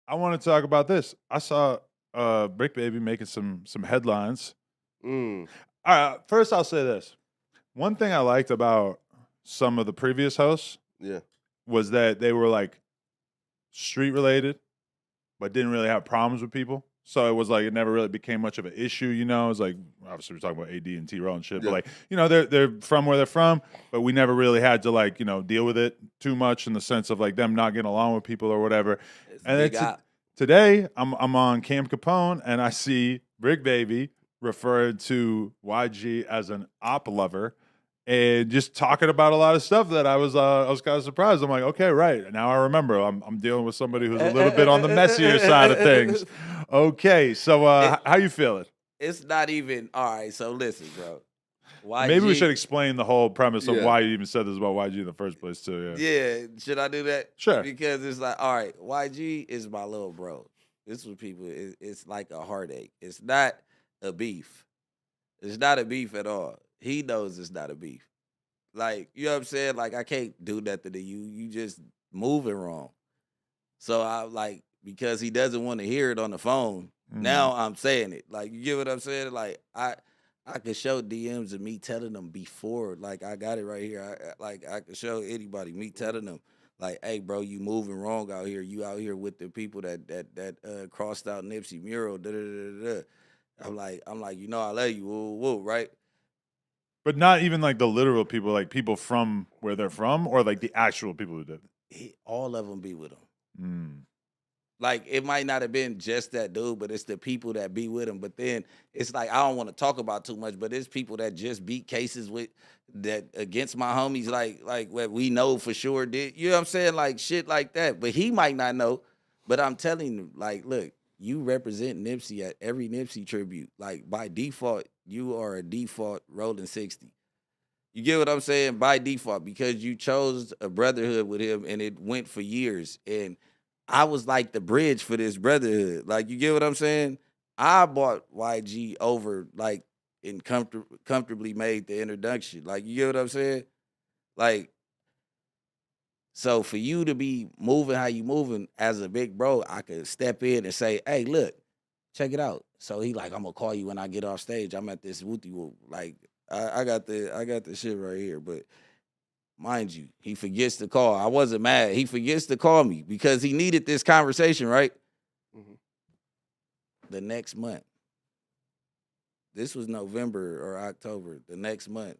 I want to talk about this. I saw Bricc Baby making some headlines. Mm. First, I'll say this. One thing I liked about some of the previous hosts Yeah. was that they were like street related, but didn't really have problems with people. So it was like it never really became much of an issue, you know. It's like obviously we're talking about AD and T-Roll and shit, but Yeah. like they're from where they're from, but we never really had to like deal with it too much in the sense of like them not getting along with people or whatever. It's And big then op. today I'm on Cam Capone and I see Bricc Baby referred to YG as an op lover. And just talking about a lot of stuff that I was kind of surprised. I'm like, okay, right now I remember. I'm dealing with somebody who's a little bit on the messier side of things. Okay, so how you feeling? It's not even all right. So listen, bro. YG, Maybe we should explain the whole premise of Yeah. why you even said this about YG in the first place too. Yeah, Yeah, should I do that? Sure. Because it's like, all right, YG is my little bro. This is what people. It's like a heartache. It's not a beef. It's not a beef at all. He knows it's not a beef. Like, you know what I'm saying? Like, I can't do nothing to you. You just moving wrong. So I like, because he doesn't want to hear it on the phone. Now I'm saying it. Like, you get what I'm saying? Like, I could show DMs of me telling them before. Like, I got it right here. I could show anybody me telling them, like, hey, bro, you moving wrong out here. You out here with the people that crossed out Nipsey mural. Da, da, da, da, da. I'm like, I love you. Woo, woo, right? But not even like the literal people, like people from where they're from, or like the actual people who did it. All of them be with him. Mm. Like, it might not have been just that dude, but it's the people that be with him. But then it's like, I don't want to talk about too much, but it's people that just beat cases with that against my homies, like what we know for sure did. You know what I'm saying? Like shit like that. But he might not know. But I'm telling you, like, look, you represent Nipsey at every Nipsey tribute. Like, by default, you are a default rolling 60. You get what I'm saying? By default, because you chose a brotherhood with him and it went for years. And I was like the bridge for this brotherhood. Like, you get what I'm saying? I bought YG over, like, and comfortably made the introduction. Like, you get what I'm saying? Like, so for you to be moving how you moving as a big bro, I could step in and say, hey, look, check it out. So he like, I'm gonna call you when I get off stage. I'm at this wooty whoop. Like, I got the shit right here. But mind you, he forgets to call. I wasn't mad. He forgets to call me because he needed this conversation, right? Mhm. The next month. This was November or October. The next month.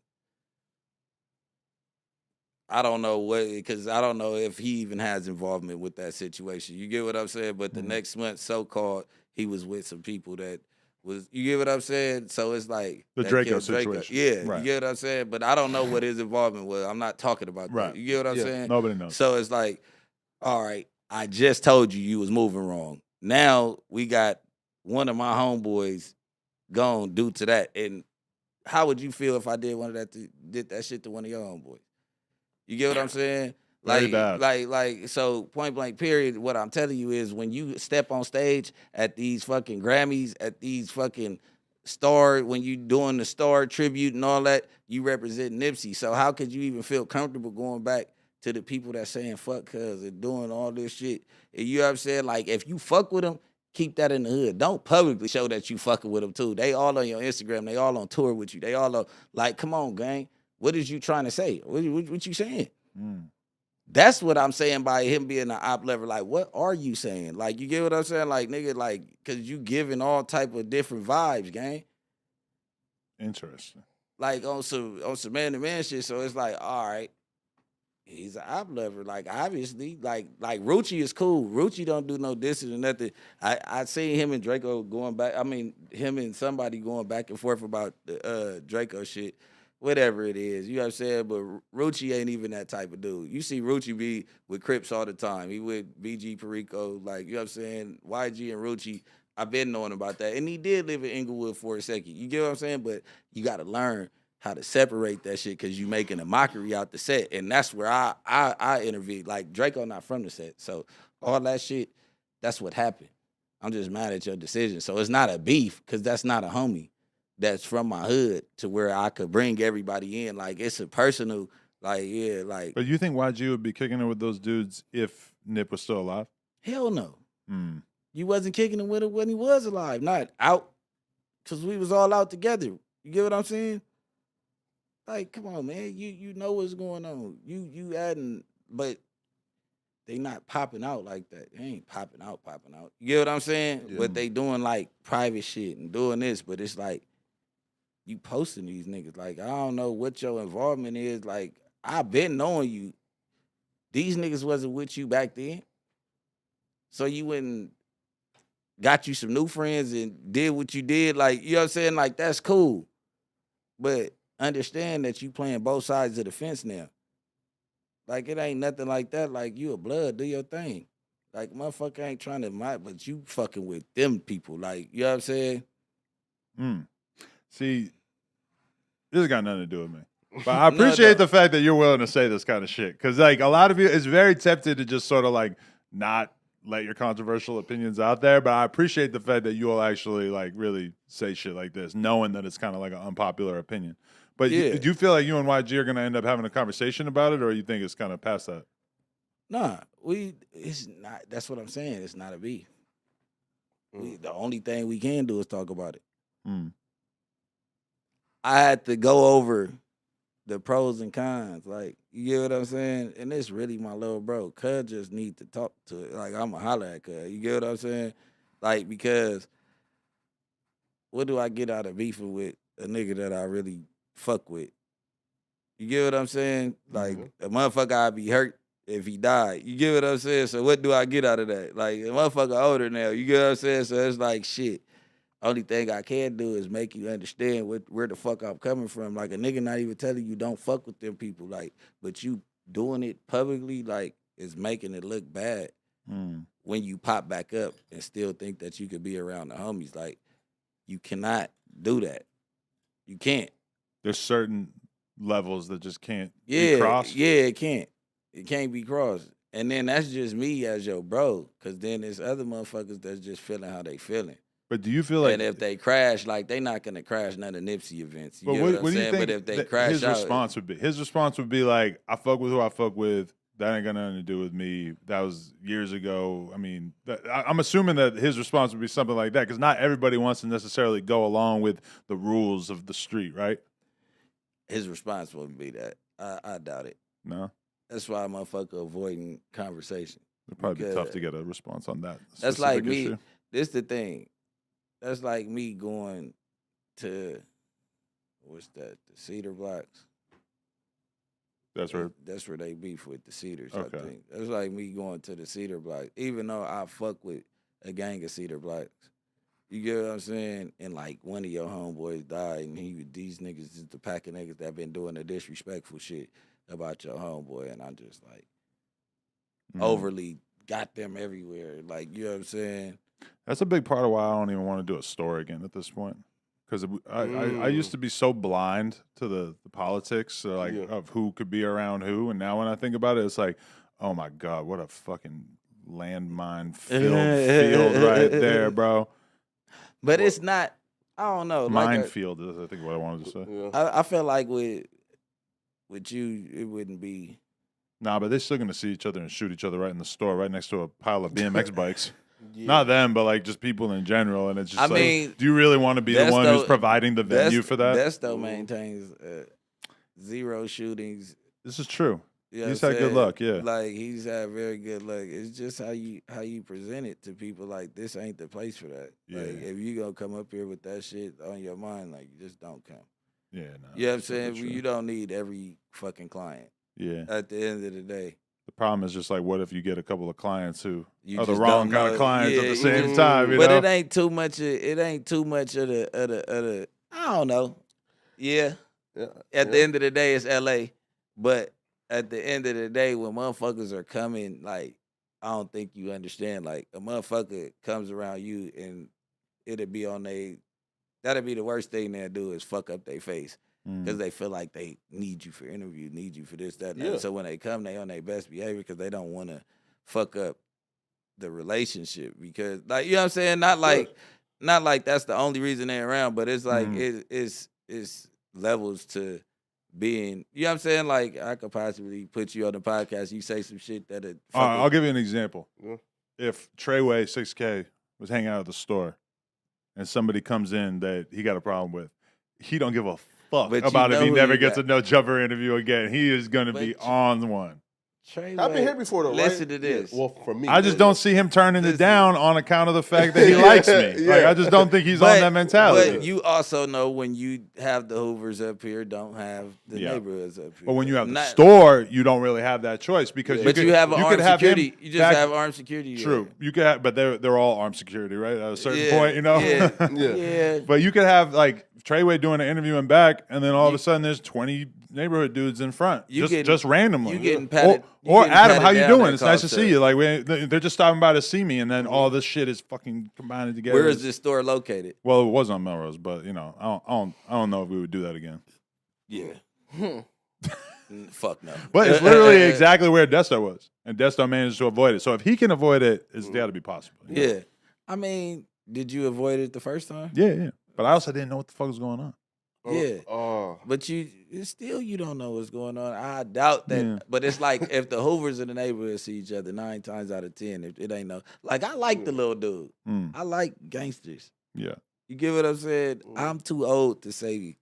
I don't know what, because I don't know if he even has involvement with that situation. You get what I'm saying? But the next month, so-called, he was with some people that was, you get what I'm saying? So it's like The that Draco killed situation. Yeah, Right. you get what I'm saying? But I don't know what his involvement was. I'm not talking about Right. that. You get what I'm Yeah. saying? Nobody knows. So it's like, all right, I just told you was moving wrong. Now we got one of my homeboys gone due to that. And how would you feel if I did did that shit to one of your homeboys? You get what I'm saying? Very bad. So point blank period, what I'm telling you is when you step on stage at these fucking Grammys, at these fucking when you doing the star tribute and all that, you represent Nipsey. So how could you even feel comfortable going back to the people that saying fuck cuz and doing all this shit? And you know what I'm saying? Like, if you fuck with them, keep that in the hood. Don't publicly show that you fucking with them too. They all on your Instagram. They all on tour with you. They all on, like, come on, gang. What is you trying to say? What you saying? That's what I'm saying by him being an op level. Like, what are you saying? Like, you get what I'm saying? Like, nigga, like, because you giving all type of different vibes, gang. Interesting. Like, on some man-to-man shit. So it's like, all right, he's an op lover. Like, obviously, like Rucci is cool. Rucci don't do no dissing or nothing. I seen him and Draco going back. I mean, him and somebody going back and forth about the Draco shit. Whatever it is, you know what I'm saying? But Rucci ain't even that type of dude. You see Rucci be with Crips all the time. He with BG Perico, like, you know what I'm saying? YG and Rucci, I've been knowing about that. And he did live in Inglewood for a second. You get what I'm saying? But you got to learn how to separate that shit because you making a mockery out the set. And that's where I intervened. Like, Draco not from the set. So all that shit, that's what happened. I'm just mad at your decision. So it's not a beef because that's not a homie that's from my hood to where I could bring everybody in. Like, it's a personal, like, yeah, like. But you think YG would be kicking it with those dudes if Nip was still alive? Hell no. Mm. You wasn't kicking it with him when he was alive, not out, because we was all out together. You get what I'm saying? Like, come on, man. You know what's going on. You adding, but they not popping out like that. They ain't popping out. You get what I'm saying? Yeah. But they doing like private shit and doing this, but it's like you posting these niggas. Like, I don't know what your involvement is. Like, I've been knowing you. These niggas wasn't with you back then. So you wouldn't got you some new friends and did what you did. Like, you know what I'm saying? Like, that's cool. But understand that you playing both sides of the fence now. Like, it ain't nothing like that. Like, you a blood, do your thing. Like, motherfucker ain't trying to but you fucking with them people. Like, you know what I'm saying? See, this has got nothing to do with me. But I appreciate the fact that you're willing to say this kind of shit. Because, like, a lot of you, it's very tempted to just sort of, like, not let your controversial opinions out there. But I appreciate the fact that you'll actually, like, really say shit like this, knowing that it's kind of like an unpopular opinion. But do you feel like you and YG are going to end up having a conversation about it, or you think it's kind of past that? Nah, it's not. That's what I'm saying. It's not a beef. The only thing we can do is talk about it. I had to go over the pros and cons. Like, you get what I'm saying? And it's really my little bro. Cuz just need to talk to it. Like, I'm a holler at Cuz. You get what I'm saying? Like, because what do I get out of beefing with a nigga that I really fuck with? You get what I'm saying? Like, a motherfucker I'd be hurt if he died. You get what I'm saying? So what do I get out of that? Like, a motherfucker older now. You get what I'm saying? So it's like, shit. Only thing I can do is make you understand where the fuck I'm coming from. Like, a nigga not even telling you don't fuck with them people. Like, but you doing it publicly, like, is making it look bad when you pop back up and still think that you could be around the homies. Like, you cannot do that. You can't. There's certain levels that just can't be crossed. Yeah, it can't. It can't be crossed. And then that's just me as your bro. Because then there's other motherfuckers that's just feeling how they feeling. But do you feel like... And if they crash, like, they not going to crash none of Nipsey events. You but get what I'm do you saying? think But if they crash his out... response would be? His response would be like, I fuck with who I fuck with. That ain't got nothing to do with me. That was years ago. I mean, I'm assuming that his response would be something like that, because not everybody wants to necessarily go along with the rules of the street, right? His response wouldn't be that. I doubt it. No? That's why a motherfucker avoiding conversation. It'd probably be tough to get a response on that. That's like me. Issue. This the thing. That's like me going to, what's that, the Cedar Blocks? That's where they beef with the Cedars, okay. I think. That's like me going to the Cedar Blocks, even though I fuck with a gang of Cedar Blocks. You get what I'm saying? And like one of your homeboys died, and these niggas is the pack of niggas that been doing the disrespectful shit about your homeboy, and I'm just like overly got them everywhere. Like, you know what I'm saying? That's a big part of why I don't even want to do a store again at this point. Because I used to be so blind to the politics of who could be around who. And now when I think about it, it's like, oh, my God, what a fucking landmine field right there, bro. But it's not, I don't know. Minefield is, I think, what I wanted to say. Yeah. I feel like with you, it wouldn't be. Nah, but they're still going to see each other and shoot each other right in the store, right next to a pile of BMX bikes. Yeah. Not them, but like just people in general. And it's just do you really want to be the one who's providing the venue for that? Besto maintains zero shootings. This is true. You know he's had good luck, yeah. Like, he's had very good luck. It's just how you present it to people. Like, this ain't the place for that. Yeah. Like, if you gonna come up here with that shit on your mind, like, you just don't come. Yeah, no. You know what I'm saying? You don't need every fucking client. Yeah. At the end of the day. The problem is just like, what if you get a couple of clients who are the wrong kind of clients at the same time? You but know? it ain't too much. It ain't too much of the. I don't know. Yeah. At the end of the day, it's LA. But at the end of the day, when motherfuckers are coming, like, I don't think you understand. Like, a motherfucker comes around you and it'll be on that'll be the worst thing they'll do is fuck up their face. Because they feel like they need you for interview, need you for this, that, and that. So when they come, they on their best behavior because they don't want to fuck up the relationship. Because, like, you know what I'm saying? Not like that's the only reason they're around, but it's like it's levels to being, you know what I'm saying? Like, I could possibly put you on the podcast, you say some shit that I'll give you an example. if Treyway 6K was hanging out at the store and somebody comes in that he got a problem with, he don't give a fuck But you about if know he who never you gets got. a no jumper interview again. He is going to But be you- on one. Treyway, I've been here before though, right? Listen to this. Yeah, well, for me, I just don't see him turning it Listen. down on account of the fact that he likes me. Like, Yeah. I just don't think he's on that mentality. But you also know when you have the Hoovers up here, don't have the Yeah. neighborhoods up here. But when you have the Not- store, you don't really have that choice because but you you have an could armed have him security. You just back- have armed security. True, you could have, but they're all armed security, right? At a certain Yeah, point, you know. Yeah. Yeah. yeah. But you could have like Treyway doing an interview in back, and then all of a sudden there's 20 neighborhood dudes in front, You getting- just randomly. you getting patted- you Or getting Adam, patted how you down doing? that It's nice to concept. see you. Like they're just stopping by to see me, and then all this shit is fucking combining together. Where is this store located? Well, it was on Melrose, but you know, I don't know if we would do that again. Yeah. Fuck no. But it's literally exactly where Desto was, and Desto managed to avoid it. So if he can avoid it, it's got to be possible. you know? Yeah. I mean, did you avoid it the first time? yeah. But I also didn't know what the fuck was going on. Yeah. Oh. But you don't know what's going on. I doubt that. Yeah. But it's like if the Hoovers in the neighborhood see each other 9 times out of 10, if it ain't no. Like I like the little dude. Mm, I like gangsters. yeah. You get what I'm saying? I'm too old to say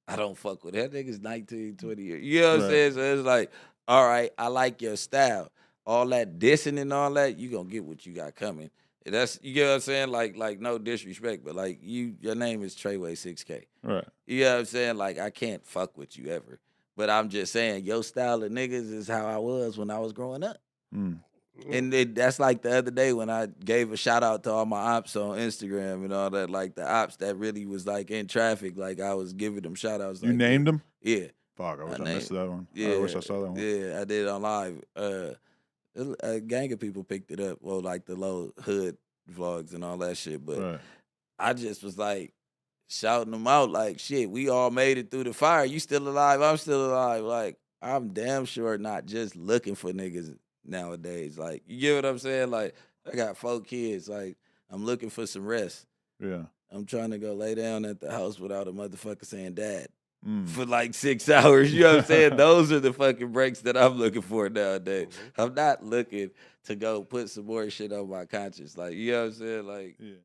I don't fuck with that nigga's 19, 20 years. You know what I'm Right. saying? So it's like, all right, I like your style. All that dissing and all that, you gonna get what you got coming. And that's you get what I'm saying? Like no disrespect, but like your name is Treyway 6K. Right. You know what I'm saying? Like I can't fuck with you ever. But I'm just saying your style of niggas is how I was when I was growing up. Mm. And that's like the other day when I gave a shout out to all my ops on Instagram and all that, like the ops that really was like in traffic, like I was giving them shout outs. You like, named him? Yeah. Fuck, I wish I named- missed that one. Yeah. I wish I saw that one. Yeah, I did it on live. A gang of people picked it up. Well, like the low hood vlogs and all that shit. But Right. I just was like shouting them out like, shit, we all made it through the fire. You still alive? I'm still alive. Like, I'm damn sure not just looking for niggas nowadays. Like, you get what I'm saying? Like, I got 4 kids. Like, I'm looking for some rest. Yeah. I'm trying to go lay down at the house without a motherfucker saying dad Mm. for like 6 hours. You know what I'm saying? Those are the fucking breaks that I'm looking for nowadays. I'm not looking to go put some more shit on my conscience. Like, you know what I'm saying? Like, Yeah.